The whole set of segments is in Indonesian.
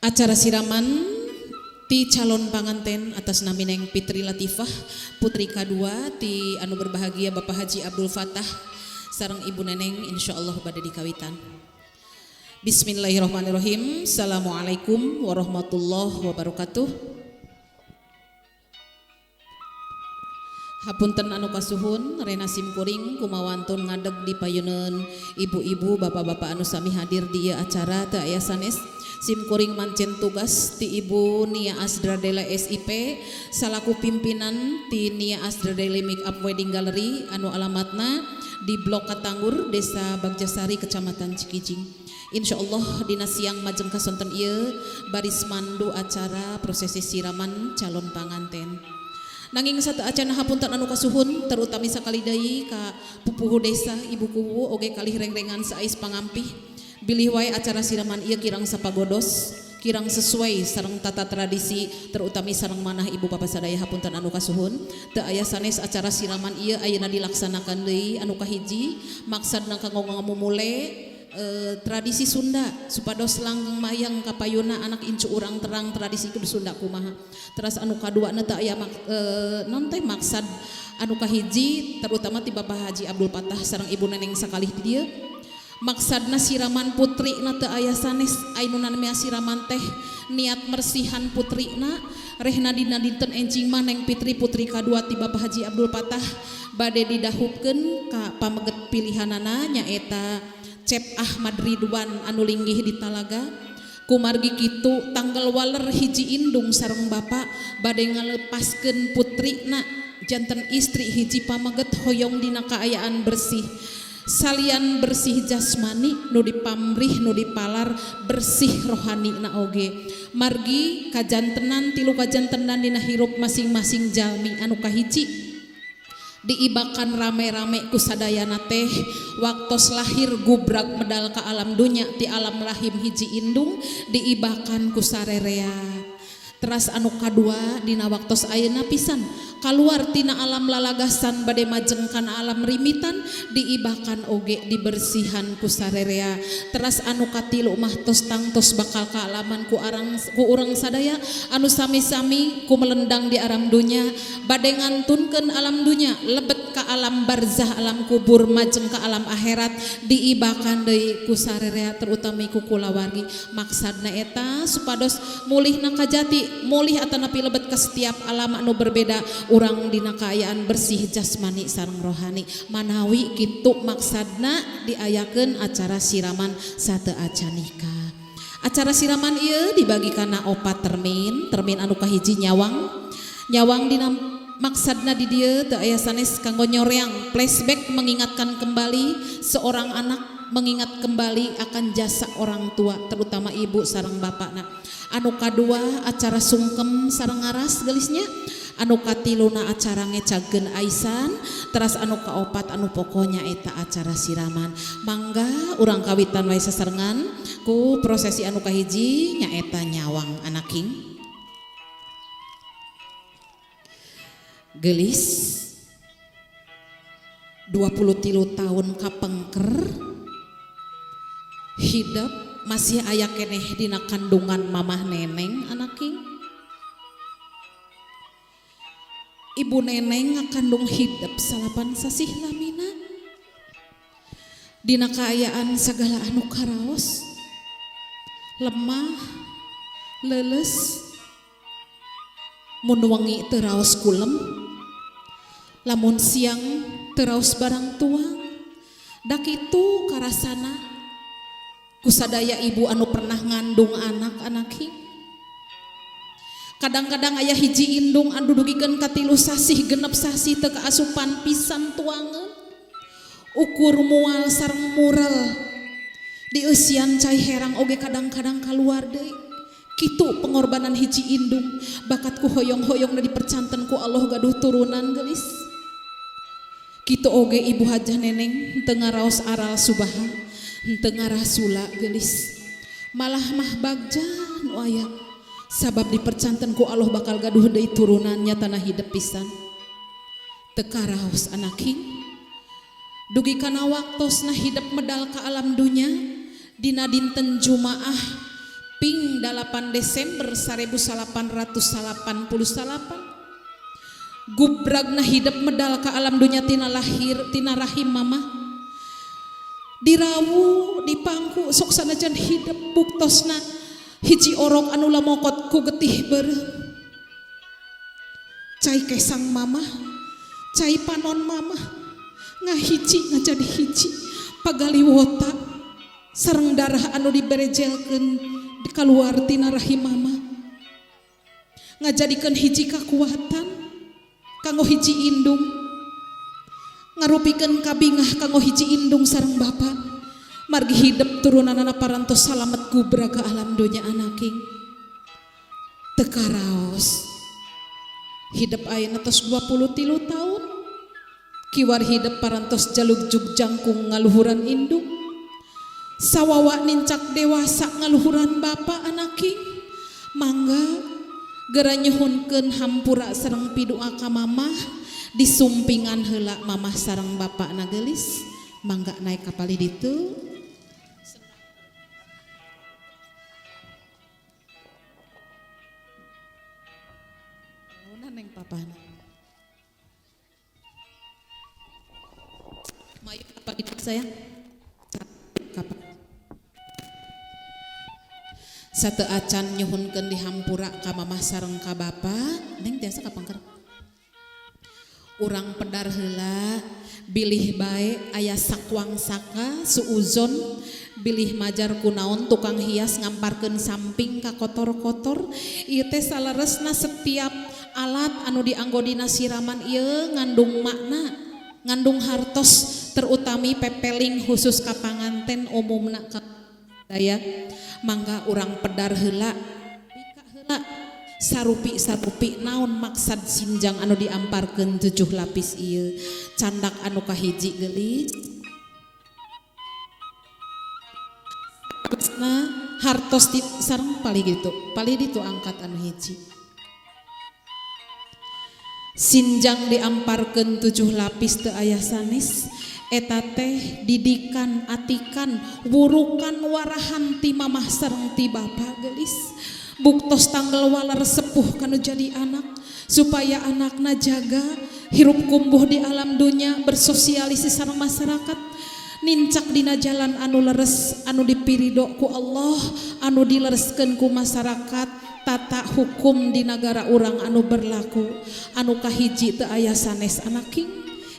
Acara siraman ti calon panganten atas nami Neng Fitri Latifah putri kedua ti anu berbahagia Bapak Haji Abdul Fatah sareng Ibu Neneng insyaallah bade dikawitan. Bismillahirrahmanirrahim. Assalamualaikum warahmatullahi wabarakatuh. Hapunten anu kasuhun rena simkuring kumawantun ngadeg di payeuneun ibu-ibu bapak-bapak anu sami hadir di ieu acara teu aya sanes simkuring mancen tugas ti Ibu Nia Asdradela SIP salaku pimpinan ti Nia Asdradela Make Up Wedding Gallery anu alamatna di Blok Katanggur Desa Bagjasari Kecamatan Cikijing. Insyaallah dina siang majeng kasonten ieu baris mandu acara prosesi siraman calon panganten. Nanging satu acana hapunten anu kasuhun terutami sakali deui ka pupuhu desa ibu kuwu oge kalih rengrengan saais pangampih bilih wae acara siraman ieu kirang sapagodos kirang sesuai sareng tata tradisi terutami sareng manah ibu bapak sadaya hapunten anu kasuhun teu aya sanes acara siraman ieu ayeuna dilaksanakan deui anu kahiji maksadna kanggo ngamumule tradisi Sunda supados langgeng mayang kapayuna anak incu urang terang tradisi kudu Sunda kumaha. Terus anu kaduana teu aya non teh maksad anu kahiji terutama ti Bapak Haji Abdul Fatah sareng Ibu Neneng sakalih di dieu maksadna siraman putrina teu aya sanes ainuna namanya siraman teh niat mersihan putrina rehna dina dinten enjing mah Neng Fitri putri kadua ti Bapak Haji Abdul Fatah bade didahupkeun ka pameget pilihanana nyaeta Cep Ahmad Ridwan anu linggih di Talaga kumargi kitu tanggal waler hiji indung sareng bapak bade ngalepaskeun putrina janten istri hiji pameget hoyong dina kaayaan bersih salian bersih jasmani nu dipamrih nu dipalar bersih rohani na oge margi kajantenan tilu kajantenan dina hirup masing-masing jalmi anu kahiji diibakan rame-rame ku sadayana teh waktos lahir gubrak medal ka alam dunya ti alam rahim hiji indung diibakan ku sarerea. Teras anu kadua dina waktos ayeuna pisan kaluar tina alam lalagasan bade majeng kana alam rimitan diibakan oge dibersihan ku sarerea. Teras anu katilu mah tos tangtos bakal kaalaman ku urang sadaya anu sami-sami ku melendang di alam dunya bade ngantunkeun alam dunya lebet ka alam barzah alam kubur majeng ka alam akhirat diibakan deui ku sarerea terutami ku kulawargi maksadna eta supados mulihna kajati mulih atanapi lebet ke setiap alam anu berbeda urang dina kaayaan bersih jasmani sareng rohani manawi kitu maksadna diayakeun acara siraman sateu acanika. Acara siraman ieu dibagi kana 4 termin anu kahiji nyawang dina maksadna di dieu teu aya sanes kanggo nyoreang flashback mengingatkan kembali seorang anak mengingat kembali akan jasa orang tua terutama ibu sareng bapakna. Anu kadua acara sungkem sareng ngaras gelisnya anu katiluna acara ngecageun aisan teras anu kaopat anu pokoknya eta acara siraman mangga urang kawitan wae sasarengan ku prosesi anu kahiji nyaeta nyawang anaking gelis 23 tahun kapengker hidup masih aya keneh dina kandungan mamah neneng anaking Ibu Neneng ngakandung hidup salapan sasih lamina dina kaayaan sagala anu karaos lemah leles mun wengi teu raos kulem lamun siang teu raos barang tuang da kitu karasana kusadaya ibu anu pernah ngandung anak-anaki kadang-kadang ayah hiji indung anu dugikeun ka 3 sasih 6 sasih teu kaasupan pisan tuangeun ukur mual sareng mural di eusian cai herang oge kadang-kadang kaluar deui kitu pengorbanan hiji indung bakat ku hoyong-hoyongna dipercanten ku Allah gaduh turunan gelis kitu oge ibu hajah neneng teu ngaraos aral subaha henteu ngarasula gelis malah mah bagja nu aya sabab dipercanten ku Allah bakal gaduh deui turunan nyatana hidup pisan teu karaos anaking dugi kana waktosna hidup medal ka alam dunya dina dinten Jumaah ping Geuning 8 Desember 1888 gubragna hidup medal ka alam dunya tina lahir tina rahim mama dirawu dipangku sok sanajan hidup buktosna hiji orok anu lamokot ku getih beureum cai kesang mama cai panon mama ngahiji ngajadi hiji pagaliwota sareng darah anu diberejelkeun di kaluar tina rahim mama ngajadikeun hiji kakuatan kanggo hiji indung ngarupikeun kabingah kanggo hiji indung sareng bapa margi hidup turunanana parantos salamet gubrag ka alam dunya anaking teu karaos hidup ayeuna tos 23 tahun kiwar hidup parantos jalugjug jangkung ngaluhuran indung sawawa nincak dewasa ngaluhuran bapa anaking mangga geura nyuhunkeun hampura sareng pidua ka mamah disumpingan heula mamah sareng bapana geulis mangga naik kapal ditu neng papana mayu kapal ditu sayang kapal satu acan nyuhunkeun di hampura ka mamah sareng ka bapa neng tiasa kapangker urang pedar heula bilih bae aya sakwang saka suuzon bilih majar kunaon tukang hias ngamparkeun samping ka kotor-kotor ieu teh saleresna setiap alat anu dianggo dina siraman ieu ngandung makna ngandung hartos terutami pepeling khusus ka panganten umumna ka daya mangga urang pedar heula bika heula sarupi naon maksad sinjang anu diamparkeun 7 lapis ieu candak anu kahiji geulis nah hartos sareng pali ditu angkat anu hiji sinjang diamparkeun 7 lapis teu aya sanes eta teh didikan atikan wurukan warahan ti mamah sareng ti bapa geulis buktos tanggal walar sepuh kanu jadi anak supaya anakna jaga hirup kumbuh di alam dunya bersosialisasi sareng masyarakat nincak dina jalan anu leres anu dipiridho ku Allah anu dilereskeun ku masyarakat tata hukum di negara urang anu berlaku anu kahiji teu aya sanes anaking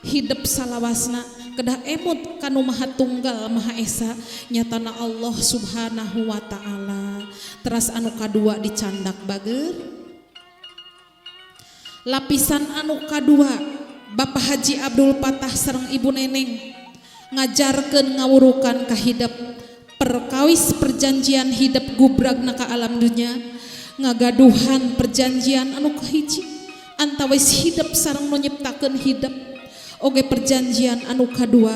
hidup salawasna kedah emut kanu maha tunggal maha esa nyatana Allah subhanahu wa ta'ala teras anu kadua dicandak bager lapisan anu kadua Bapak Haji Abdul Patah sareng Ibu Neneng ngajarkeun ngawurukan ka hidup perkawis perjanjian hidup gubragna ka alam dunya ngagaduhan perjanjian anu kahiji antawis hidup sareng nu nyiptakeun hidup oge perjanjian anu kadua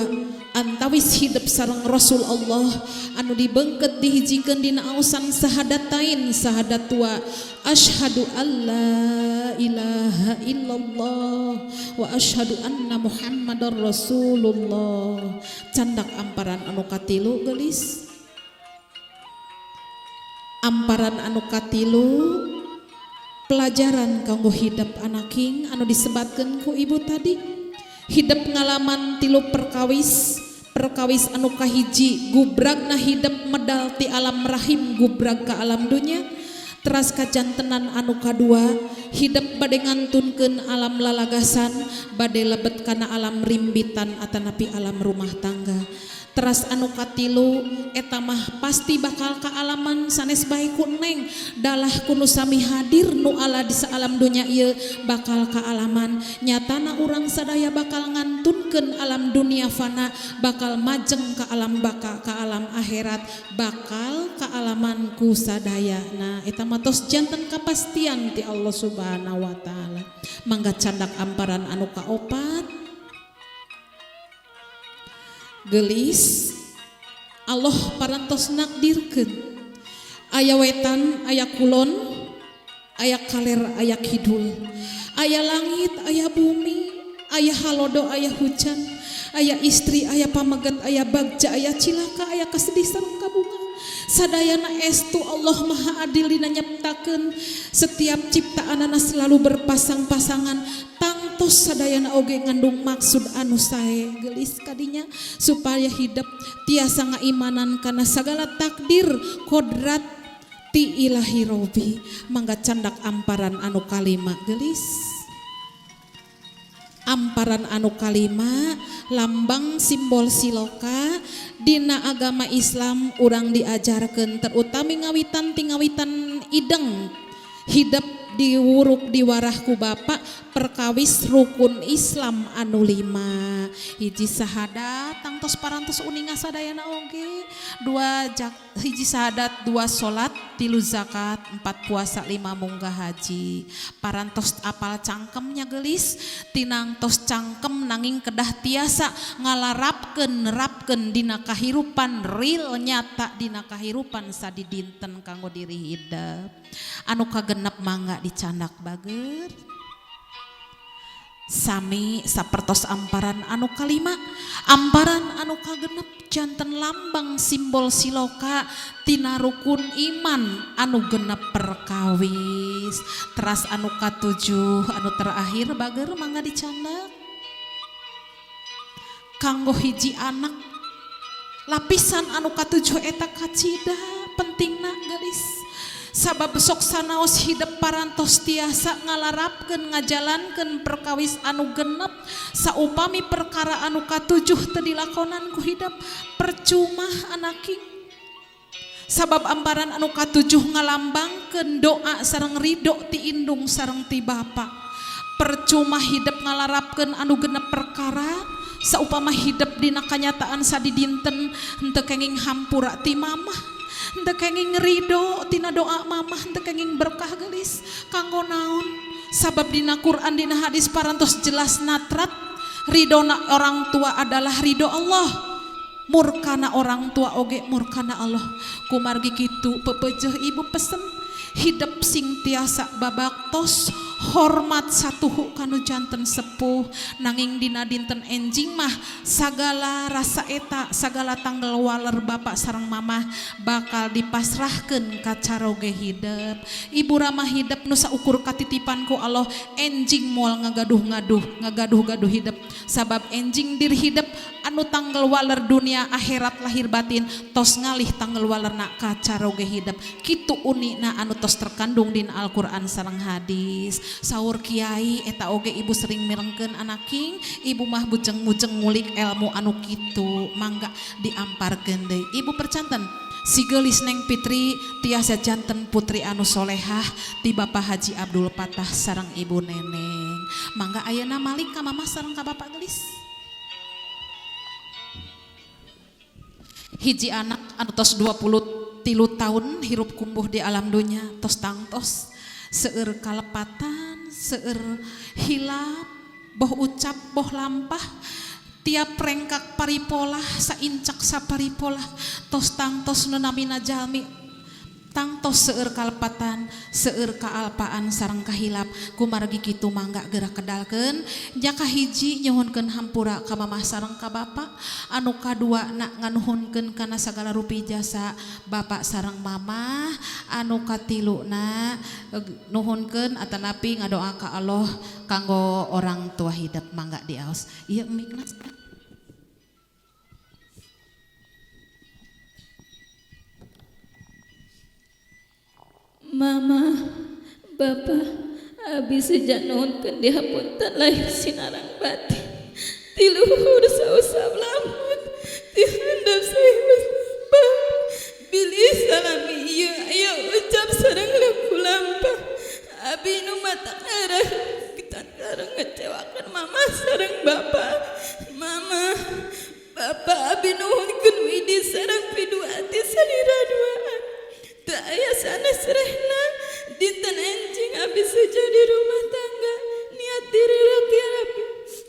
antawis hidup sareng Rasul Allah anu dibeungkeut dihijikeun dina ausan sahadatain sahadatua asyhadu alla ilaha illallah wa asyhadu anna muhammadar rasulullah candak amparan anu katilu geulis amparan anu katilu pelajaran kanggo hidup anaking anu disebatkeun ku ibu tadi hidup ngalaman tilu perkawis anu kahiji gubragna hidup medal ti alam rahim gubrag ka alam dunya teras kajantenan anu kadua hidup bade ngantunkeun alam lalagasan bade lebet kana alam rimbitan atanapi alam rumah tangga teras anu katilu eta mah pasti bakal kaalaman sanes bae ku neng dalah kunu sami hadir nu ala di alam dunya ieu bakal kaalaman nyatana urang sadaya bakal ngantunkeun alam dunia fana bakal majeng ka alam baka ka alam akhirat bakal kaalaman ku sadaya nah eta mah tos janten kapastian ti Allah subhanahu wa taala mangga candak amparan anu kaopat gelis Allah parantos nakdirkeun aya wetan aya kulon aya kaler aya kidul aya langit aya bumi aya halodo aya hujan aya istri aya pamegat aya bagja aya cilaka aya kasedih sareng kabunga sadayana estu Allah Maha Adil dina nyiptakeun setiap ciptaanana selalu berpasang-pasangan tangtos sadayana oge ngandung maksud anu sae geulis kadinya supaya hidup tiasa ngaimanan kana sagala takdir kodrat ti ilahi robi mangga candak amparan anu kalima geulis. Amparan anu kalima lambang simbol siloka dina agama Islam urang diajarkeun terutami ngawitan tingawitan ideng hidup diwuruk diwarah ku bapak perkawis rukun Islam anu 5 hiji sahadat tangtos parantos uninga sadayana oge hiji sahadat 2 salat 3 zakat 4 puasa 5 munggah haji parantos apal cangkemnya gelis tinangtos cangkem nanging kedah tiasa ngalarapkeun dina kahirupan real nyata dina kahirupan sadi dinten kanggo diri hidup anu kagenep mangga dicandak bager sami sapertos amparan anu kalima amparan anu kagenep janten lambang simbol siloka tina rukun iman anu genep perkawis teras anu katujuh anu terakhir bager mangga dicandak kanggo hiji anak lapisan anu katujuh eta kacida pentingna gelis sabab sok sanaos hidup parantos tiasa ngalarapkeun ngajalankeun perkawis anu genep saupami perkara anu katujuh teu dilakonan ku hidup percuma anaking sabab amparan anu katujuh ngalambangkeun doa sareng ridho ti indung sareng ti bapa percuma hidup ngalarapkeun anu genep perkara saupama hidup dina kanyataan sadi dinten henteu kenging hampura ti mamah henteu kenging ridho tina doa mamah henteu kenging berkah gelis kanggo naon sabab dina Quran dina hadis parantos jelas natrat ridona orang tua adalah ridho Allah murkana orang tua oge murkana Allah kumargi kitu pepeujeun ibu pesen hidup sing tiasa babaktos hormat satuhu kanu janten sepuh nanging dina dinten enjing mah sagala rasa eta sagala tanggal waler bapak sareng mamah bakal dipasrahkeun ka caroge hidup ibu ramah hidup nu saukur katitipan ku Allah enjing moal ngagaduh hidup sabab enjing diri hidup anu tanggal waler dunia akhirat lahir batin tos ngalih tanggal walerna ka caroge hidup kitu unikna anu tos terkandung dina Al-Qur'an sareng hadis saur kiai eta oge ibu sering mirengkeun anaking ibu mah bujeng-bujeng ngulik ilmu anu kitu mangga diamparkeun deui ibu percanten si geulis Neng Fitri tiasa janten putri anu solehah ti Bapak Haji Abdul Patah sareng ibu Neneng mangga ayeuna malik ka mamah sareng ka bapak geulis hiji anak anu tos 23 tahun hirup kumbuh di alam dunya tos tangtos seueur kalepatan seueur hilap boh ucap boh lampah tiap rengkak paripolah saincak saparipolah tos tangtos nu namina jalmi tangtos seueur kalepatan seueur kaalpaan sareng kahilap kumargi kitu mangga gerak kedalkeun nya kahiji nyuhunkeun hampura ka mamah sareng ka bapak anu kadua na nganuhunkeun kana sagala rupi jasa bapak sareng mamah anu katiluna nuhunkeun atanapi ngadoa ka Allah kanggo orang tua hidup mangga diaos ieu mikna Mama, Bapak, abi sejak nuhunkeun dihapunten lahir sinarang batin. Ti luhur sausap lamun, ti handap saeus bab. Bilih salami ieu aya ucap sareng laku lampah. Abi nu mata arah kita sareng ngecewakeun mama sareng Bapak. Mama, Bapak abi nuhunkeun widi sareng pidu ati salira duaan. Tak aya sanes rehna dinten enjing abis saja di rumah tangga niat diri laki abi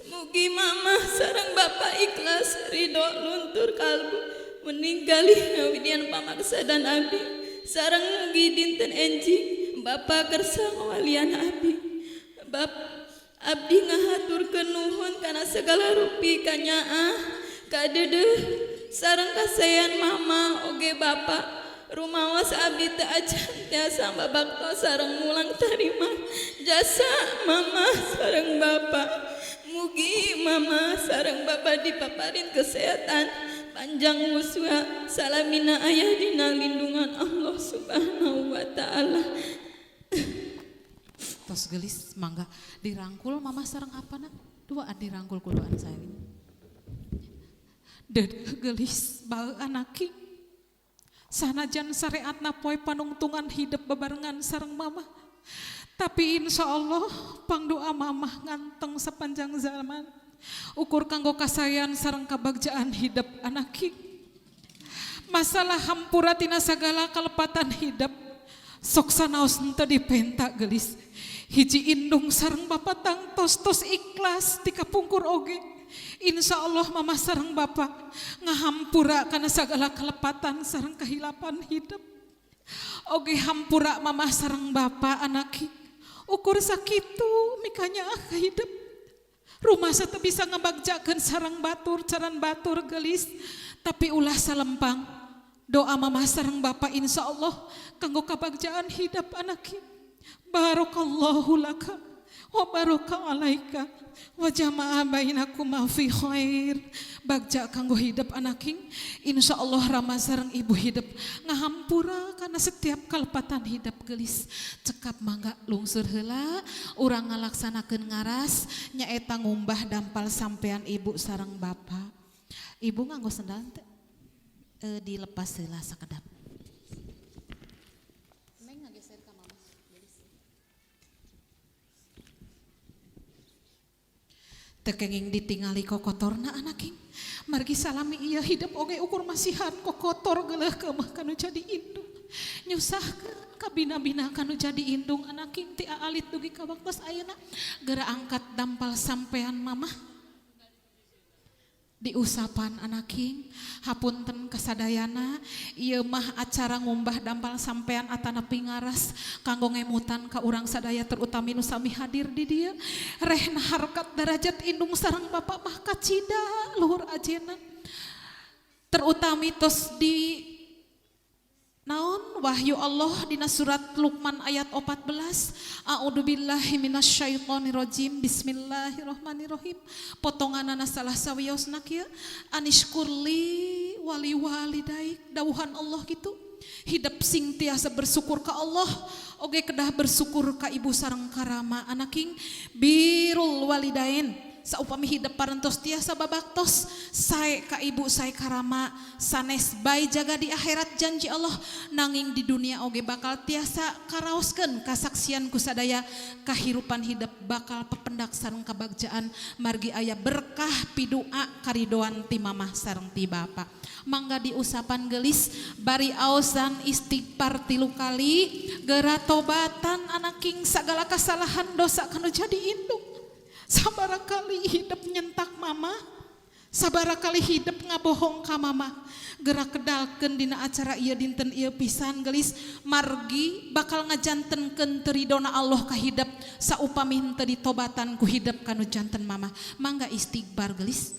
mugi mama sareng bapak ikhlas ridho luntur kalbu meninggali ngawidian pamaksa dan abi sareng mugi dinten enjing bapak kersa ngawalian abi bab abdi ngahaturkeun nuhun kana segala rupi ka nyaah ka dedeuh sareng kasayan mama oge bapak rumaos abdi teu acan tiasa babakto sareng mulang tarima jasa mama sareng bapa. Mugi mama sareng bapa dipaparin kesehatan panjang uswa salamina aya dina lindungan Allah Subhanahu wa taala. Tos gelis mangga dirangkul mama sareng apana? Dua dirangkul kuduan saya. Dede gelis bae anaki. Sanajan syariatna poe panungtungan hidup bebarengan sareng mama. Tapi insya Allah pangdoa mamah nganteng sepanjang zaman. Ukur kanggo kasayan sareng kabagjaan hidup anaki. Masalah hampura tina sagala kalepatan hidup. Sok sanaos henteu dipenta gelis. Hiji indung sareng bapa tangtos tos ikhlas tika pungkur oge. Insya Allah mama sareng bapa ngahampura karena sagala kelepatan sareng kehilapan hidup. Oge hampura mama sareng bapa anaki. Ukur sakitu mikanya hidup. Rumah teu bisa ngabagjakeun sareng batur caran batur gelis. Tapi ulah salempang. Doa mama sareng bapa insya Allah kanggo kabagjaan hidup anaki. Barakallahu laka wa baraka alaika wa jama'a bainakuma fi khair. Bagja kanggo hidup anaking insyaallah rama sareng ibu hidup ngahampura karena setiap kalepatan hidup gelis. Cekap mangga lungsur heula urang ngalaksanakeun ngaras nyaeta ngumbah dampal sampean ibu sareng bapa. Ibu nganggo sendal teh dilepas heula sakedap. Tekenging ditingali kokotorna anaking margi salami iya hidup oge ukur masihan kokotor geuleuh kemah kanu jadi indung nyusahkeun kabina-bina kanu jadi indung anaking ti alit dugi ka waktos ayeuna geura angkat dampal sampean mamah diusapan anaking hapunten kasadayana ieu mah acara ngumbah dampal sampean atanapi ngaras kanggo ngemutan ka urang sadaya terutami nu sami hadir di dieu rehna harkat derajat indung sareng bapa mah kacida luhur ajena terutami tos di naon wahyu Allah dina surat Luqman ayat 14 a'udzubillahi minasyaitonirrajim bismillahirrahmanirrahim potonganana salah sawiosna kieu anishkurli wali walidaik dawuhan Allah gitu hidup sing tiasa bersyukur ka Allah oge kedah bersyukur ka ibu sareng karama anaking birrul walidain saupami hidup parentos tiasa babaktos sae ka ibu sae karama sanes bae jaga di akhirat janji Allah nanging di dunia oge bakal tiasa karaoskeun kasaksian ku sadaya kahirupan hidup bakal pependak sareng kabagjaan margi aya berkah pidua karidoan ti mamah sareng ti bapa. Mangga diusapan gelis bari aosan istighfar 3 kali geura tobatan anaking sagala kasalahan dosa kanu jadi indung. Sabarakali hidup nyentak mama, sabarakali hidup ngabohong ka mama. Gerak kedalkeun dina acara ieu dinten ieu pisan gelis margi bakal ngajantenkeun teridona Allah ka hidup saupami henteu ditobatan ku hidup kanu janten mama. Mangga istighfar gelis.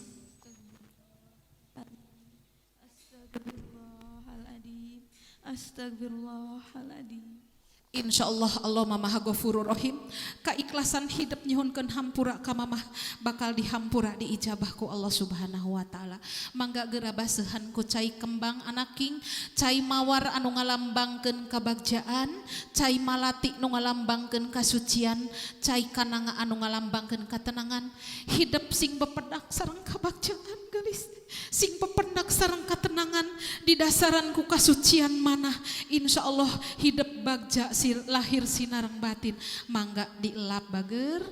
Astagfirullahaladzim. Astagfirullahaladzim. Insyaallah Allah Maha Ghafurur Rahim kaikhlasan hidup nyuhunkeun hampura ka mamah bakal dihampura diijabah ku Allah Subhanahu wa taala. Mangga geura baseuhan ku cai kembang anaking cai mawar anu ngalambangkeun kabagjaan cai malati nu ngalambangkeun kasucian cai kananga anu ngalambangkeun katenangan hidup sing bepedak sareng kabagjaan gelis sing pependak sareng katenangan didasaran ku kasucian manah insyaallah hidup bagja lahir sinareng batin mangga dielap bager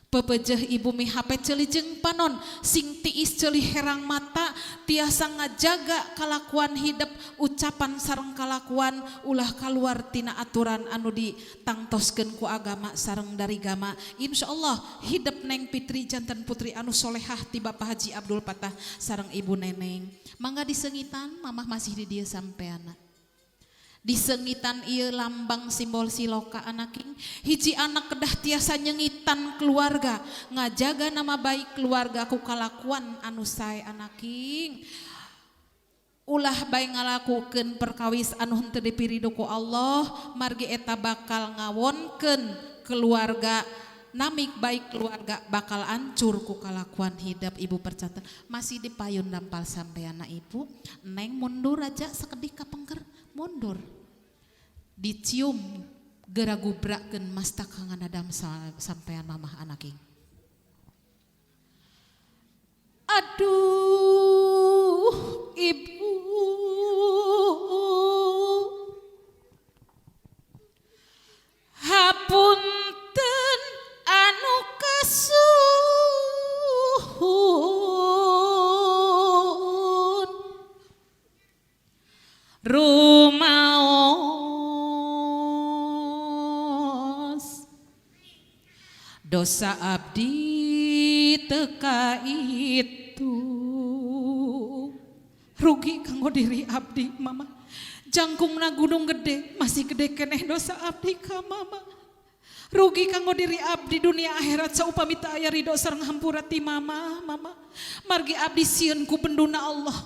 pepejeh ibu mi hape ceuli jeung panon sing tiis ceuli herang mata tiasa ngajaga kalakuan hidup ucapan sareng kalakuan ulah kaluar tina aturan anu ditangtoskeun ku agama sareng dari gama insyaallah hidup Neng Fitri janten putri anu solehah ti Bapak Haji Abdul Patah sareng ibu neneng mangga disengitan mamah masih di dieu sampeana. Disengitan ieu lambang simbol siloka anaking hiji anak kedah tiasa nyengitan keluarga ngajaga nama baik keluarga ku kalakuan anu sae anaking ulah bae ngalakukeun perkawis anu henteu dipirido ku Allah, margi eta bakal ngawonkeun keluarga namik baik keluarga bakal ancur ku kalakuan hidup. Ibu percatan masih dipayun dampal sampeana ibu. Neng mundur aja sakedik kapengker mundur. Dicium geura gubrakeun mastak kangen adam sampean mamah anaking. Aduh ibu, hapunten anu kasuhun rumaos dosa abdi teka itu. Rugi kanggo diri abdi mama, jangkungna gunung gede masih gede keneh dosa abdi ka mama. Rugi kanggo diri abdi dunia akhirat saupami teu aya ridho sareng hampura ti mama. Margi abdi sieun ku benduna Allah,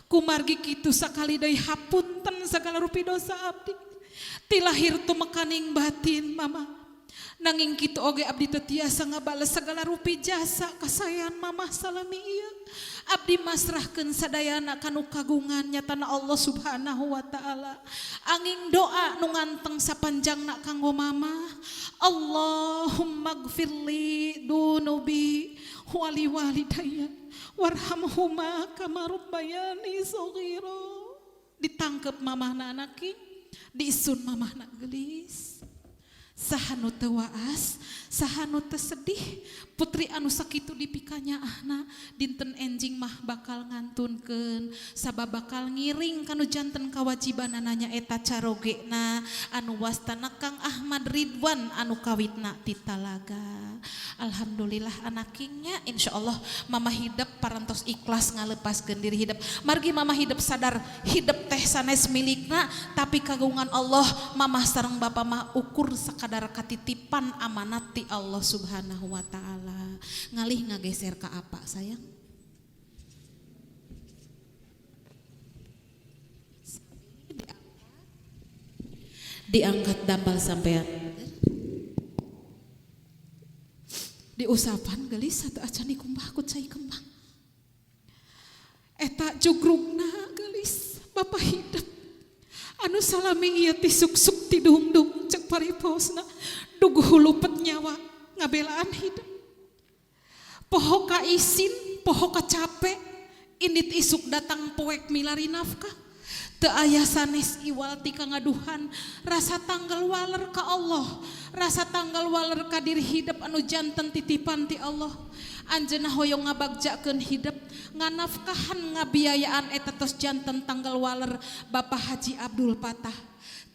ku margi kitu sakali deui hapunten sagala rupi dosa abdi ti lahir tu mekaning batin mama. Nanging kitu oge abdi teu tiasa ngabales sagala rupi jasa kasayan mamah salami ieu. Abdi masrahkeun sadayana kanu kagungan nyatana Allah Subhanahu wa taala. Anging doa nu nganteng sapanjangna kanggo mamah. Allahumma gfirli dunubi wali walidayya warhamhuma kama rabbayani shaghira. Ditangkep mamahna anaki, diisun mamahna geulis. Sahanu teu waas, sahanu teu sedih, putri anu sakitu dipikanya ahna dinten enjing mah bakal ngantunkeun, sabab bakal ngiring kanu janten kawajibanna nanya eta carogena anu wastana Kang Ahmad Ridwan anu kawitna ti Talaga. Alhamdulillah anakingnya insyaallah mama hidup parantos ikhlas ngalepaskeun diri hidup. Margi mama hidup sadar hidup teh sanes milikna, tapi kagungan Allah mama sareng bapa mah ukur sakadar katitipan amanat ti Allah Subhanahu wa taala. Ngalih ngageser ka apa sayang? Diangkat dampal sampean. Diusapan gelis satu acan dikumbah ku cai kembang. Eta jugrugna gelis bapa hidup. Anu salami ieu ti suksuk ti dungdung cek pariposna dugu hulupet nyawa ngabelaan hidup. Poho ka isin, poho ka capek, indit isuk datang poek milari nafkah. Teu aya sanes iwal ti kangaduhan, rasa tanggal waler ka Allah, rasa tanggal waler ka diri hidup anu janten titipan ti Allah. Anjeunna hoyong ngabagjakeun hidup, nganafkahan ngabiayaan eta tos janten tanggal waler Bapak Haji Abdul Patah.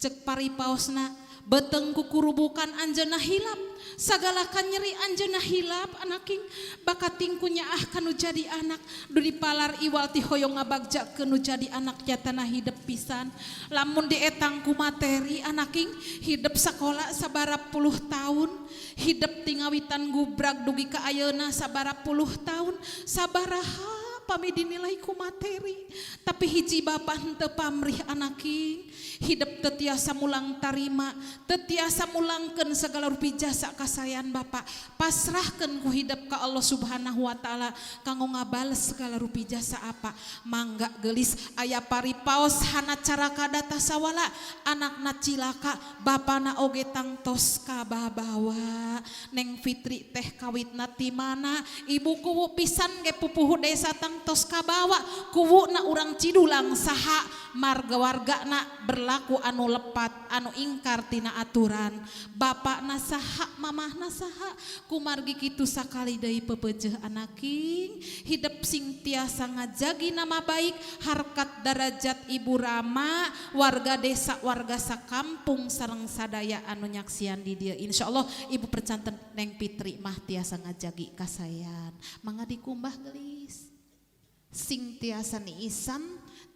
Cek paripaosna beteng kukurubukan anjeunna hilap, sagala kanyeri anjeunna hilap anaking bakating kunyaah kanu jadi anak du dipalar iwal ti hoyong ngabagjakeun nu jadi anak jatana hidup pisan. Lamun dietang ku materi anaking hidup sakola sabarap puluh tahun, hidup tingawitan gubrag dugi ka ayeuna sabarap puluh tahun, sabaraha pami dinilai ku materi, tapi hiji bapa henteu pamrih anaking hidup teu tiasa mulang tarima, teu tiasa mulangkeun sagala rupi jasa kasayan bapa, pasrahkeun ku hidup ka Allah Subhanahu wa taala kanggo ngabales segala rupi jasa apa. Mangga geulis aya paripaos hana cara kadata sawala anakna cilaka bapana oge tangtos kababawa. Neng Fitri teh kawitna ti mana, ibu kuwu pisan ge pupuh desa tangtos kabawa, kuwuna urang Cidulang saha marga wargana berlaku anu lepat anu ingkar tina aturan. Bapakna saha mamahna saha, kumargi kitu sakali deui pepeujeuh anaking hidup sing tiasa ngajagi nama baik harkat darajat ibu Rama, warga desa warga sakampung sareng sadaya anu nyaksian di dieu. Insyaallah ibu percanten Neng Fitri mah tiasa ngajagi kasayan. Mangga dikumbah gelis. Sing tiasa niisan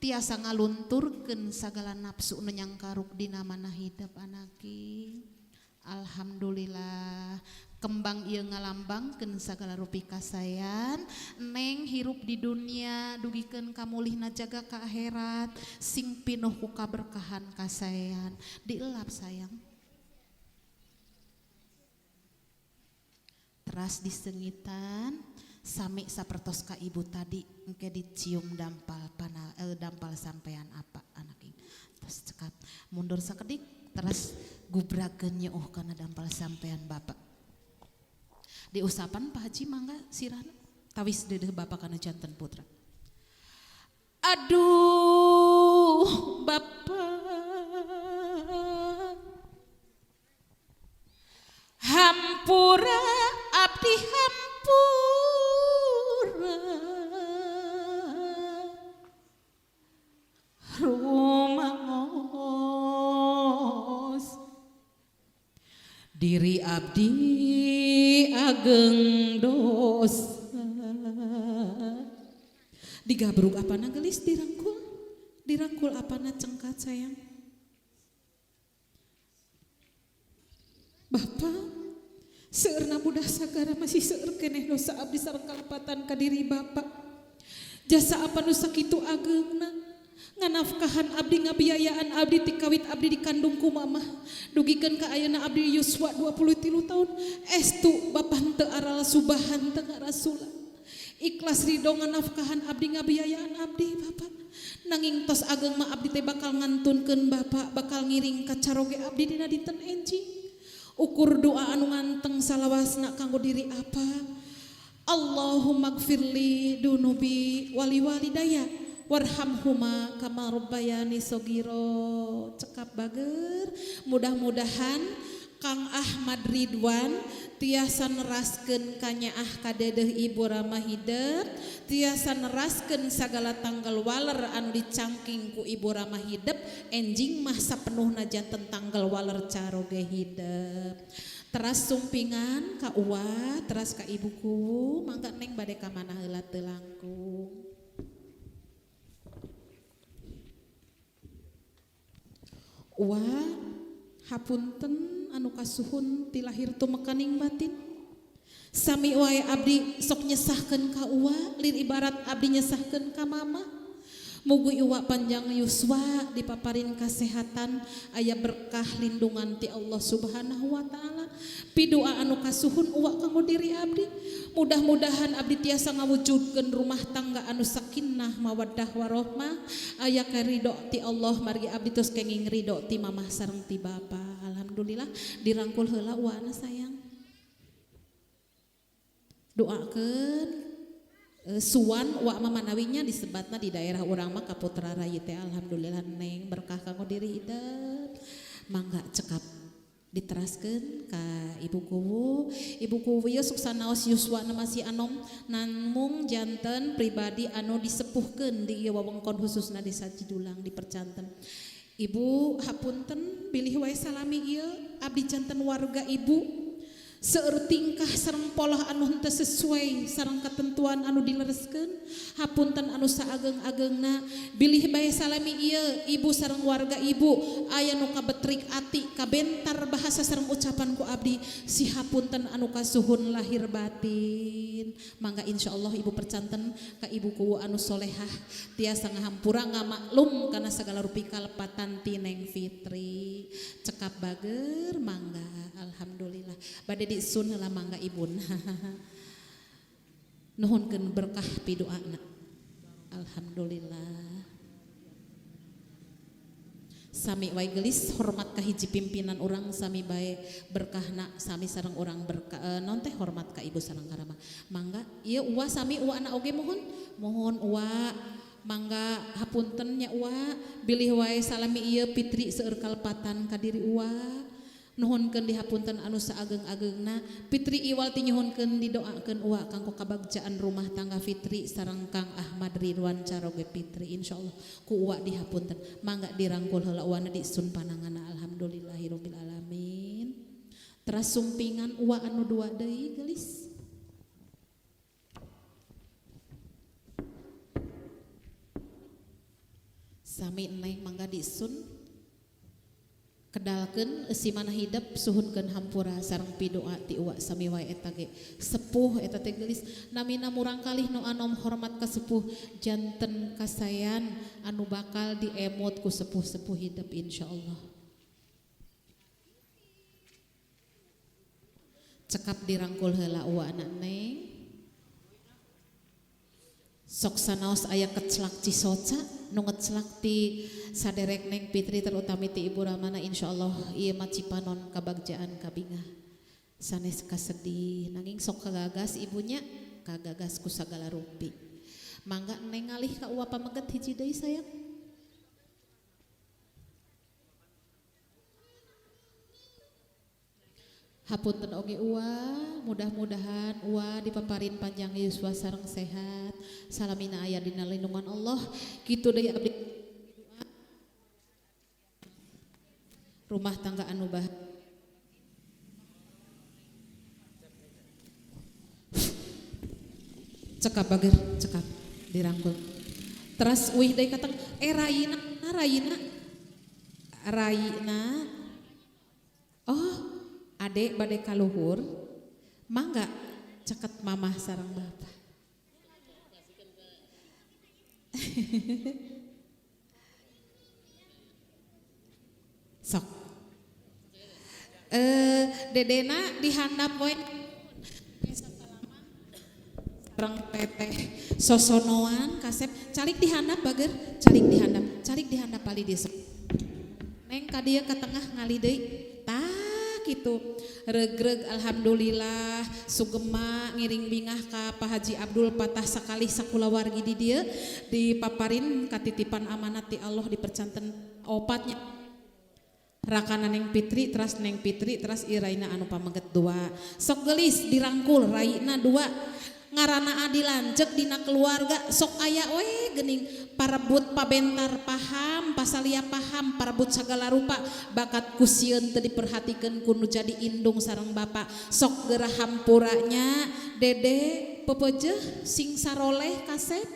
tiasa ngalunturkeun sagala nafsu nu nyangkaruk dina mana hidup anaki. Alhamdulillah kembang ieu ngalambangkeun sagala rupi kasayan neng hirup di dunia dugikeun kamulihna jaga ka akhirat sing pinuh ku kaberkahan kasayan dielap sayang. Teras disengitan sami sapertos ka ibu tadi engke dicium dampal dampal sampean apa anak ini terus cekap mundur sakedik teras gubrakeun nyeuh kana dampal sampean bapak diusapan Pak Haji mangga sirahna tawis deudeuh bapak kana janten putra. Aduh bapak hampura abdi hampura rumaos diri abdi ageng dosa digabruk apana gelis dirangkul apana cengkat sayang. Bapak seueurna budak sagara masih seueur keneh dosa abdi sareng kalepatan ka diri bapak. Jasa apa nu sakitu ageungna nganafkahan abdi ngabiayaan abdi ti kawit abdi dikandung ku mamah dugikeun ka ayeuna abdi yuswa 23 tahun estu bapak henteu aral subahan teu ngarasula ikhlas ridho nganafkahan abdi ngabiayaan abdi bapak nanging tos ageung mah abdi teh bakal ngantunkeun bapak bakal ngiring ka caroge abdi dina dinten enjing. Ukur doa anu nganteng salawasna kanggo diri apa Allahumma gfirli dunubi wali walidaya warhamhuma kama rabbayani shogiro cekap bager. Mudah-mudahan Kang Ahmad Ridwan tiasa neraskeun kanyaah kadedeh ibu Rama Hidep tiasa neraskeun sagala tanggal waler anu dicangking ku ibu Rama Hidep enjing mah sapenuhna janten tanggal waler caroge hidep. Teras sumpingan ka uwa teras ka ibuku mangga neng bade ka mana heula teu langkung. Uwa hapunten anu kasuhun ti lahir tumekaning batin sami wae abdi sok nyesahkeun ka uwa lir ibarat abdi nyesahkeun ka mama mugi uwa panjang yuswa dipaparin kasehatan aya berkah lindungan ti Allah Subhanahu wa taala pidoa anu kasuhun uwa kanggo diri abdi mudah-mudahan abdi tiasa ngawujudkeun rumah tangga anu sakinah mawaddah warahmah aya karidho ti Allah margi abdi tos kenging ridho ti mamah sareng ti bapa. Alhamdulillah dirangkul heula uwana sayang doakeun suwan wa mamanawinya disebatna di daerah urang mah Kaputra Rayi teh alhamdulillah neng berkah kanggo diri hideep mangga cekap diteraskeun ka ibuku ieu suksanaos yuswana masih anom namung janten pribadi anu disepuhkeun di ieu wewengkon khususna di Sajidulang dipercanten. Ibu hapunten bilih wae salami ieu abdi janten warga ibu seueur tingkah sareng pola anu henteu sesuai sareng ketentuan anu dilereskeun hapunten anu saageng-ageungna bilih bae salami ieu ibu sareng warga ibu aya nu kabetrik ati kabentar bahasa sareng ucapan ku abdi si hapunten anu kasuhun lahir batin mangga insyaallah ibu percanten ka ibuku anu solehah tiasa ngahampura ngamaklum kana sagala rupi kalepatan ti Neng Fitri cekap bager mangga alhamdulillah bade disun heula mangga ibun nuhunkeun berkah pidoana alhamdulillah sami wae gelis hormat ka hiji pimpinan urang sami bae berkahna sami sareng urang berkah non teh hormat ka ibu sareng karama mangga ieu uwa sami uwa anak oge mohon uwa mangga hapunten nya uwa bilih wae salami ieu Fitri seueur kalepatan ka diri uwa nuhunkeun dihapunten anu saageng-ageungna Fitri iwal ti nyuhunkeun didoakeun uwa kanggo kabagjaan rumah tangga Fitri sareng Kang Ahmad Ridwan caroge Fitri insyaallah ku uwa dihapunten mangga dirangkul heula uwana disun pananganna alhamdulillahirabbil alamin. Teras sumpingan uwa anu dua deui geulis sami neng mangga disun kedalkeun si mana hidep suhunkeun hampura sareng pidoa ti uwa sami wae eta ge sepuh eta teh geulis namina murang kalih nu anom hormat ka sepuh janten kasayan anu bakal diemot ku sepuh-sepuh hidep insyaallah. Cekap dirangkul heula uwa anak neng sok sanaos aya keclak cisoca nu ngeclak ti saderek neng Fitri terutami ti ibu Ramana insyaallah ieu mah cipanon kabagjaan kabingah sanes kasedih nanging sok kagagas ibunya kagagas ku sagala rupi mangga neng ngalih ka uwa pameget hiji deui sayang. Hapunten oge uwa, mudah-mudahan uwa dipaparin panjang yuswa sareng sehat. Salamina aya dina lindungan Allah. Kitu deui abdi rumah tangga anu bahagia. Cekap bager, cekap dirangkul. Teras uih deui katang Rayina. Oh, adek bade kaluhur mangga ceket mamah sareng bapak. Sok dedena dihandap poe sareng teteh sosonoan kasep calik dihandap bager calik dihandap pali di neng ka dieu ka tengah ngali deui gitu regreg alhamdulillah sugema ngiring bingah ka Pak Haji Abdul patah sakali sakula wargi di dieu dipaparin katitipan amanat ti Allah dipercanten opatnya rakana neng Fitri teras iraina anu pameget 2 sok geulis dirangkul raina 2 ngarana adilan cek dina keluarga sok aya we geuning parebut pabentar paham pasalia paham parebut sagala rupa bakat kusieun teu diperhatikeun ku nu jadi indung sareng bapa sok geurah hampuranya dede pepeujeuh sing saroleh kasep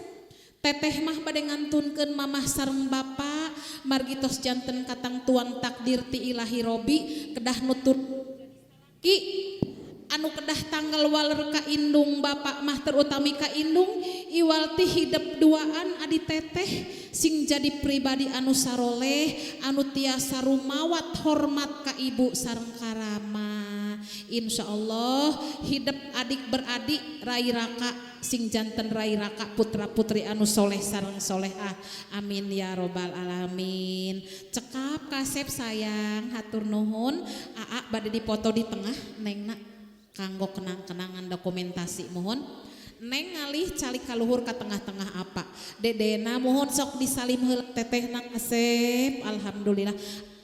teteh mah bade ngantunkeun mamah sareng bapa margitos janten katang tuang takdir ti ilahi robi kedah nutur ki anu kedah tanggal waler ka indung bapak mah terutami ka indung iwal ti hidep duaan adi teteh sing jadi pribadi anu saroleh anu tiasa rumawat hormat ka ibu sareng karama insyaallah hidep adik beradik rai raka sing janten rai raka putra putri anu soleh sareng solehah amin ya robbal alamin. Cekap kasep sayang hatur nuhun aa bade dipoto di tengah nengna kanggo kenang-kenangan dokumentasi mohon neng ngalih calik kaluhur ka tengah-tengah apa dedena mohon sok disalim heula tetehna kasep alhamdulillah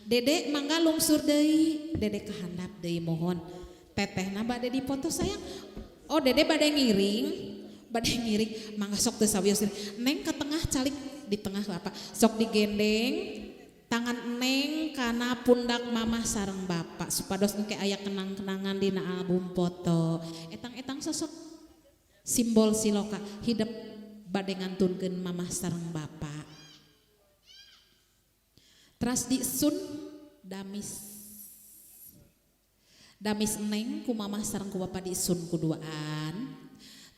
dede mangga lungsur deui dede kahandap deui mohon tetehna bade dipoto sayang oh dede bade ngiring mangga sok teu sawios neng ka tengah calik di tengah apa sok digendeng tangan neng kana pundak mamah sareng bapak supados engke aya kenang-kenangan dina album foto etang-etang sosok simbol siloka hidep bade ngantunkeun mamah sareng bapak teras disun damis neng ku mamah sareng ku bapak disun kuduaan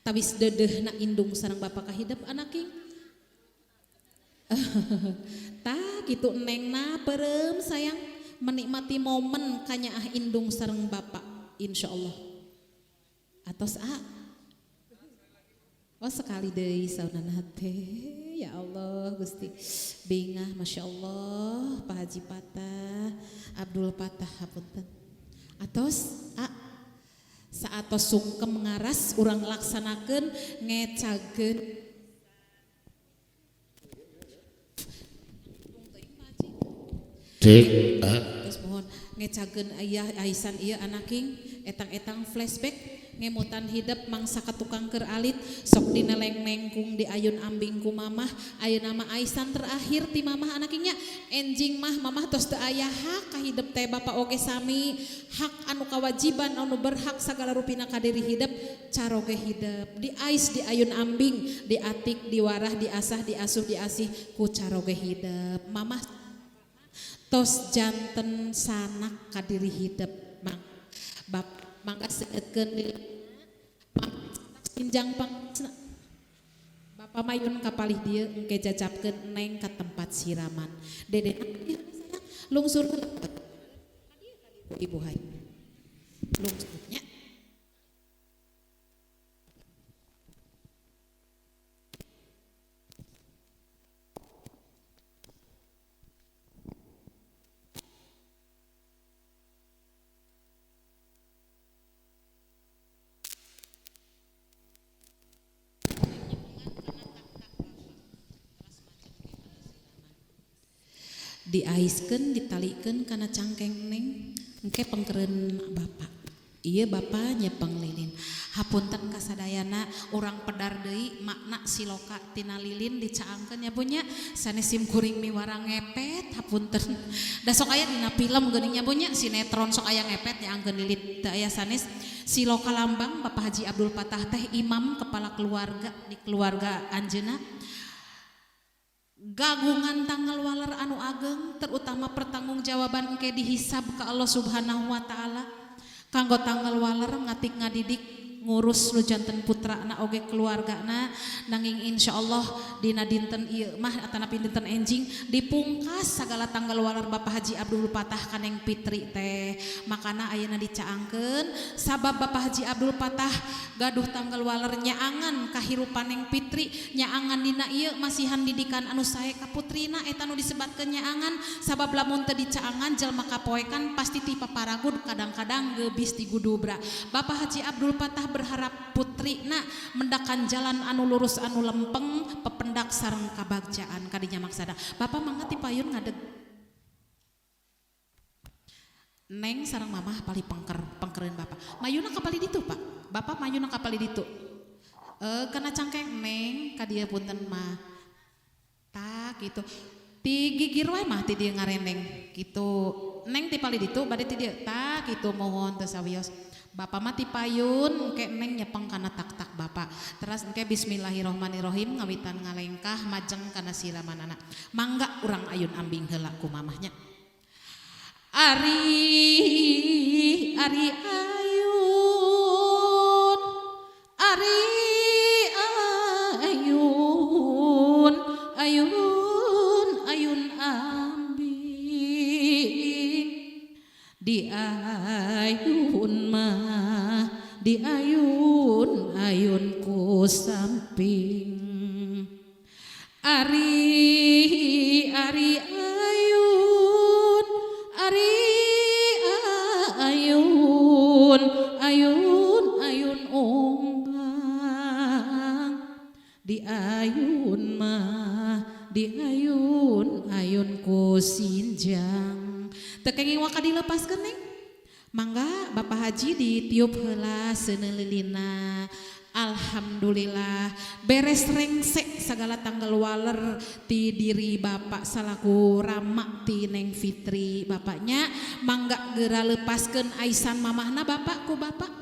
tawis deudeuhna indung sareng bapak kahidep anaking tah gitu nengna perem sayang menikmati momen kanyaah indung sareng bapak insyaallah atos oh sekali deui saunana teh ya Allah Gusti bingah masyaallah Pak Haji Patah Abdul Patah hapunten atos saatos sungkem ngaras urang laksanakeun ngecageun terus mohon ngecageun ayah Aisan ieu anaking etang-etang flashback ngemutan hidep mangsa ka tukang keur alit sok dina leng-lengkung di ayun ambing ku mamah ayeuna mah Aisan terakhir ti mamah anakingnya enjing mah mamah tos teu aya hak ka hidep teh bapak oge sami hak anu kawajiban anu berhak sagala rupina ka diri hidep caroge hidep di ais di ayun ambing di atik di warah di asah di asuh di asih ku caroge hidep mamah tos janten sanak kadiri hidup mangga segetkeun sinjang pang Bapak mayun kapalih dia engke jajapkeun neng ka tempat siraman dede lungsur ibu hai lungsurnya diaiskeun ditalikeun kana cangkeng neng engke pengkereun bapak ieu bapa nyepeng lilin hapunten kasadayana urang pedar deui makna siloka tina lilin dicaangkeun nya punya sanes sim kuring miwara ngepet hapunten da sok aya dina film geuning nya punya sinetron sok aya ngepet nyaangkeun lilin teu aya sanes siloka lambang Bapak Haji Abdul Patah teh imam kepala keluarga di keluarga anjeunna gagungan tanggal waler anu ageng terutama pertanggungjawaban engke dihisab ke Allah Subhanahu wa taala kanggo tanggal waler ngatik ngadidik ngurus nu janten putrana oge keluargana nanging insyaallah dina dinten ieu mah atanapi dinten enjing dipungkas sagala tanggal waler Bapak Haji Abdul Patah kaneng Fitri teh makana ayeuna dicaangkeun sabab Bapak Haji Abdul Patah gaduh tanggal waler nyaangan kahirupan neng Fitri nyaangan dina ieu masihan didikan anu sae ka putrina eta nu disebatkeun nyaangan sabab lamun teu dicaangan jelema kapoekan pasti ti paparagud kadang-kadang geubis ti gudubra Bapak Haji Abdul Patah berharap putrina mendakan jalan anu lurus anu lempeng pependak sareng kabagjaan kadinya maksada Bapak mangga ti payun ngadeg neng sareng mamah pali pengkereun Bapak mayuna kapali ditu Pak Bapak mayuna kapali ditu kena cangkeng neng kadieu punten mah tak gitu ti gigir wae mah ti dieu ngareneng gitu neng ti pali ditu bade ti dieu tak gitu mohon teu sawios Bapak mati payun engke neng nyepeng kana tak-tak Bapak terus engke bismillahirrohmanirrohim ngawitan ngalengkah majeng kana siramanana mangga urang ayun ambing heula ku mamahnya ari ayun ari ayun ayun ayun ambing di ayun mah di ayun ayun ku samping ari ayun ari ayun ayun ayun ombang di ayun mah di ayun ayun ku sinjang teu kenging waka dilepaskeun neng mangga Bapak Haji ditiup heula seuneu lilina alhamdulillah beres rengsek sagala tanggal waler ti diri Bapak salaku rama ti Neng Fitri bapaknya mangga geura lepaskeun aisan mamahna Bapak ku Bapak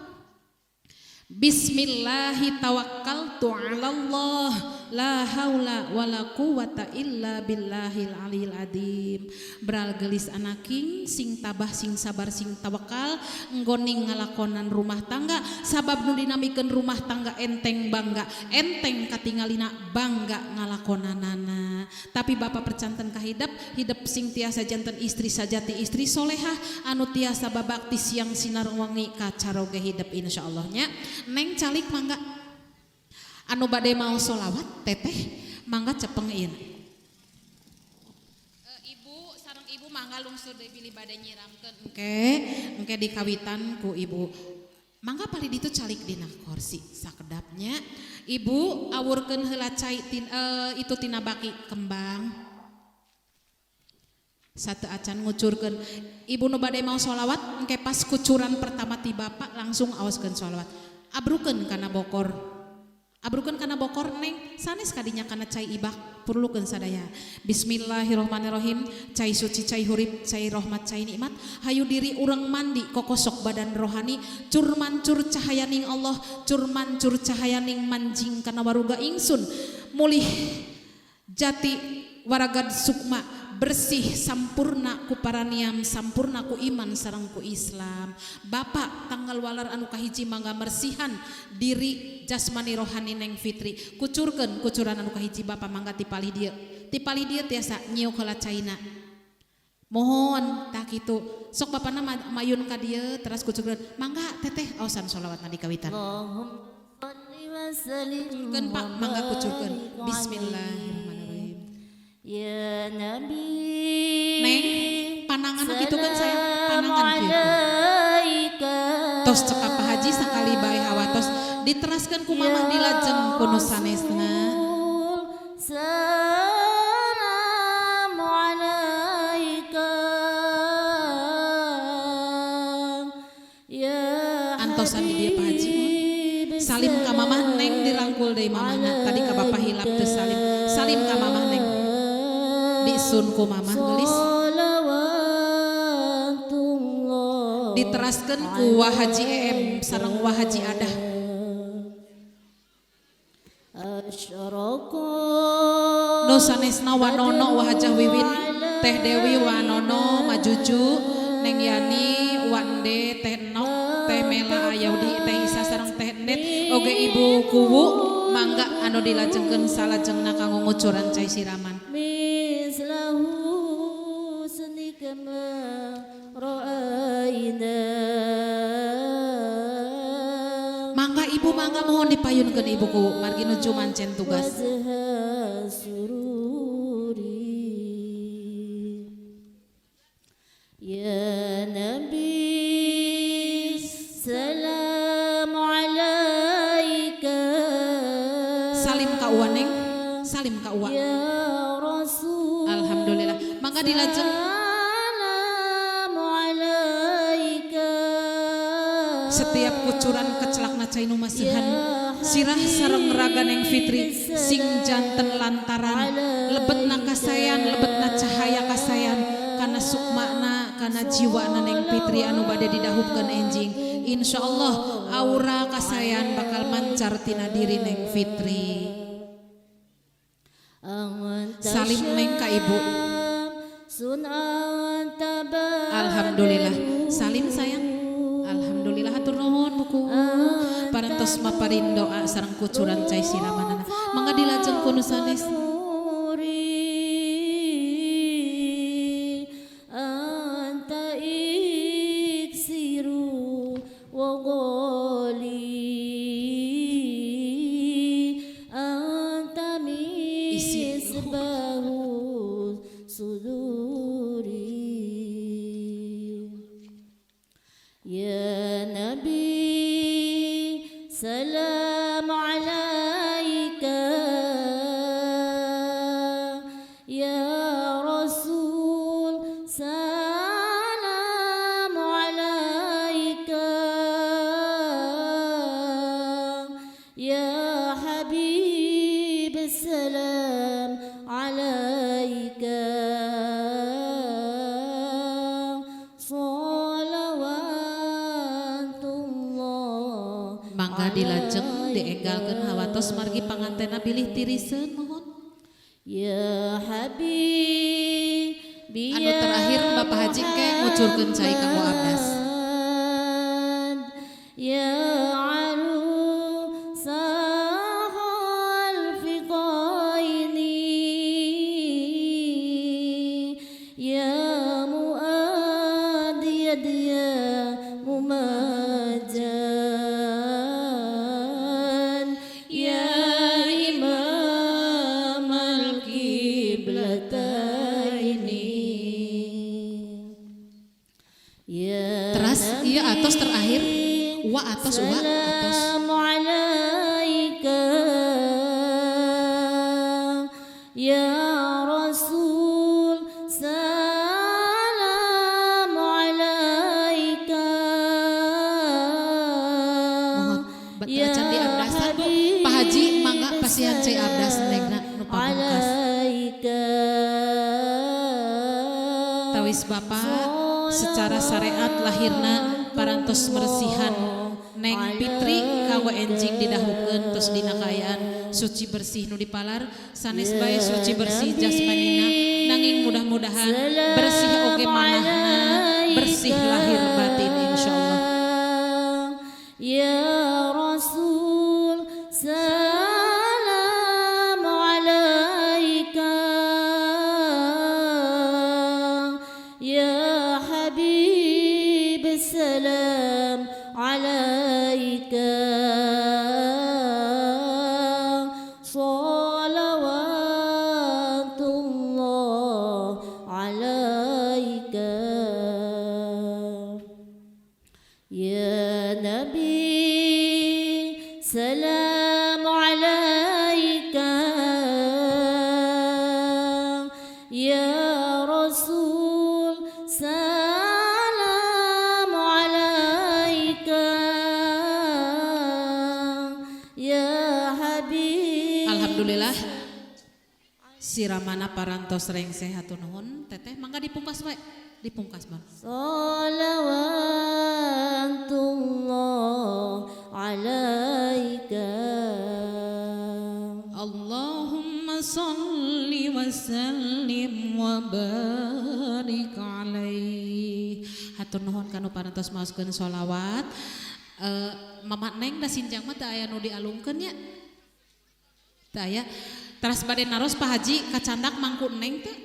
Bismillahi tawakkaltu 'alallah la haula wala quwata illa billahil aliyil adim beral gelis anaking sing tabah sing sabar sing tawakal nggoning ngalakonan rumah tangga sabab nu dinamikeun rumah tangga enteng bangga enteng katingalina bangga ngalakonanana tapi Bapak percanten ka hidup sing tiasa janten istri sajati istri solehah anu tiasa babakti siang sinar wangi kacaroge hidup insyaallah nya Neng calik mangga anu bade mau sholawat teteh mangga cepeng ieu ibu sareng ibu mangga lungsur deui bilih bade nyiramkeun engke dikawitan ku ibu mangga pali ditu calik dina kursi sakedapnya ibu awurkeun heula cai itu tina baki kembang satu acan ngucurkeun ibu nu bade mau sholawat engke pas kucuran pertama ti Bapak langsung awaskeun sholawat abrukeun kana bokor neng sanes kadinya kana cai ibak perlukeun sadaya bismillahirrohmanirrohim cai suci cai hurip cai rahmat cai nikmat hayu diri urang mandi kokosok badan rohani cur mancur cahayaning Allah cur mancur cahayaning manjing kana waruga ingsun mulih jati waragad sukma bersih sampurna ku paraniam, sampurna ku iman sareng ku Islam. Bapak tanggal walar anu kahiji mangga mersihan diri jasmani rohani Neng Fitri, kucurkeun kucuran anu kahiji Bapak mangga tipali dieu tiasa nyieu heula caina. Mohon tak kitu sok bapana mayun ka dieu teras kucurkeun mangga teteh aosan sholawatna dikawitan. Kucurkeun Pak mangga kucurkeun. Bismillahirrahmanirrahim. Ya Nabi Neng panangan gitu kan saya panangan gitu tos cekap Pak Haji sakali bae hawatos diteraskan ku mamah dilajeng kuno sanesna. Assalamu alaika ya antosan di dia Pak Haji salim ka mamah Neng dirangkul deui mamahna tadi ka Bapak hilap teu salim ka mamah Neng disun ku mamah gelis diteraskan ku Wahaji EM sareng Wahaji Adah. Nu sanesna Wanono Wahajah Wiwin Teh Dewi Wanono Majuju Neng Yani Wande Teh Nok Teh Mela Ayaudi Teh Isa sareng Teh Net oge Ibu Kuwu mangga anu dilajengkeun salajengna kanggo ngucuran cai siraman. Mangga ibu mangga mohon dipayunkeun ibuku margi nuju mancen tugas. Ya Nabi salamu alaika salim ka uwa Neng salim ka uwa ya Rasul alhamdulillah mangga dilajeng setiap kucuran kecelakna cai nu masihan sirah sareng raga Neng Fitri sing janten lantaran lebetna kasayan lebetna cahaya kasayan kana sukmana kana jiwana Neng Fitri anu bade didahupkeun enjing insyaallah aura kasayan bakal mancar tina diri Neng Fitri. Salim Neng ka ibu. Alhamdulillah salim sayang. Alhamdulillah hatur nuhun buku parantos maparin doa sareng kucuran cai siramanana mangga dilajeng kuno sanes. Anta iksiru wa ghali anta misbahu suduri ya Nabi salam alaika ya Rasul salam alaika ya Habib salam alaika mangga dilajeng diegalkeun hawatos margi pangantena bilih tiriseun mohon ya Habib anu terakhir Bapak Haji ke ngucurkeun cai kanggo abdas ya alu sahal fiqaini ya muadiyad ya mumaja atos terakhir wa atos wa atos alaika ya Rasul salam alaika mohon bacaan di abdasan Pak Haji mangga pasihan cai abdas negna nu pamungkas tawis Bapak secara syariat lahirna parantos mersihan Neng Fitri kanggo enjing didahukeun tos dina kaayaan suci bersih nu dipalar sanes bae suci bersih jasmanina nanging mudah-mudahan bersih oge manahna bersih lahir batin insyaallah. Ya Rasul salam alaika ya Habib salam alaika salawatullah alaika ya Nabi salam alaika ya Rasul salam alaika ya Habib. Alhamdulillah siramana parantos rengseh hatur nuhun teteh mangga dipungkas bae dipungkas bang. Salawatullah alaika Allahumma salli wa sallim wa barik alaih. Hatur nuhun kanu parantos maoskeun sholawat. Mama Neng da sinjang mah teu aya nu dialungkeun nya. Teu aya. Teras bade naros Pak Haji kacandak mangku Neng teh.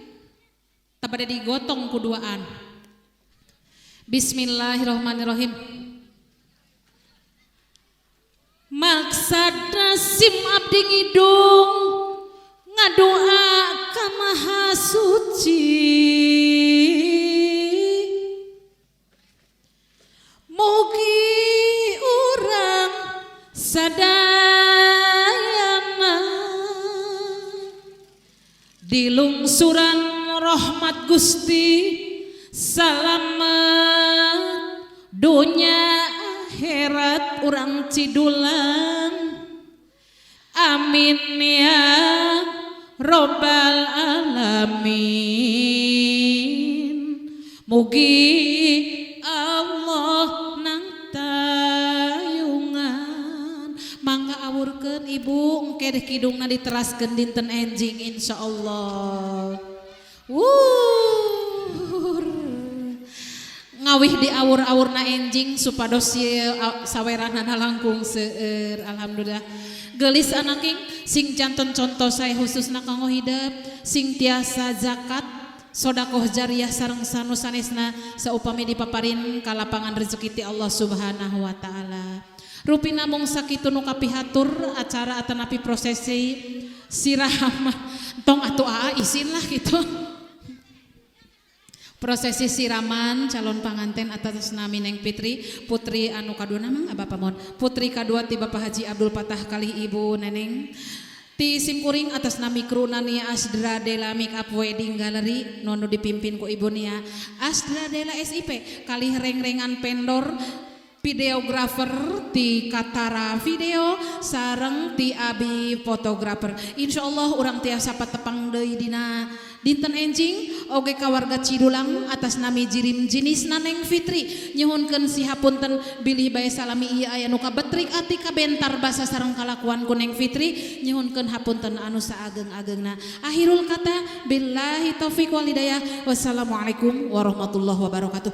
Teu bade digotong ku duaan. Bismillahirrahmanirrahim. Maksad sim abdi ngidung ngadoa ka Maha Suci mugi urang sadayana dilungsuran rahmat Gusti salamet dunya akhirat urang cidulan amin ya robbal alamin. Mugi Allah nang tayungan mangga awurkeun ibu engke deh kidungna diteraskeun dinten enjing insyaallah. Ngawih di awur-awurna enjing supados saweranana langkung seueur. Alhamdulillah geulis anaking sing janten contoh saya khususna kanggo hidup sing tiasa zakat sodakoh jariyah sareng sanu sanesna saupami dipaparin ka lapangan rezeki ti Allah Subhanahu wa taala. Rupina mung sakitu nu kapihatur acara atanapi prosesi siraman tong atuh isin lah gitu. Prosesi siraman calon panganten atas nami Neng Fitri putri anu kadua nama Bapak Mon putri kadua ti Bapak Haji Abdul Patah kali Ibu Neneng ti simkuring atas nami kru Nia Asdra Dela Make Up Wedding Gallery nonu dipimpin ku Ibu Nia Asdra Dela SIP kali reng-rengan pendor videografer ti Katara Video sareng ti Abi fotografer insyaallah urang tiasa patepang deui dina dinten enjing oge ka warga Cidulang atas nami jirim jinisna Neng Fitri nyuhunkeun sihapunten bilih bae salami ieu aya nu kabetrik ati kabentar basa sareng kalakuan ku Neng Fitri nyuhunkeun hapunten anu saageng-ageungna. Akhirul kata billahi taufik wal hidayah wassalamualaikum warahmatullahi wabarakatuh.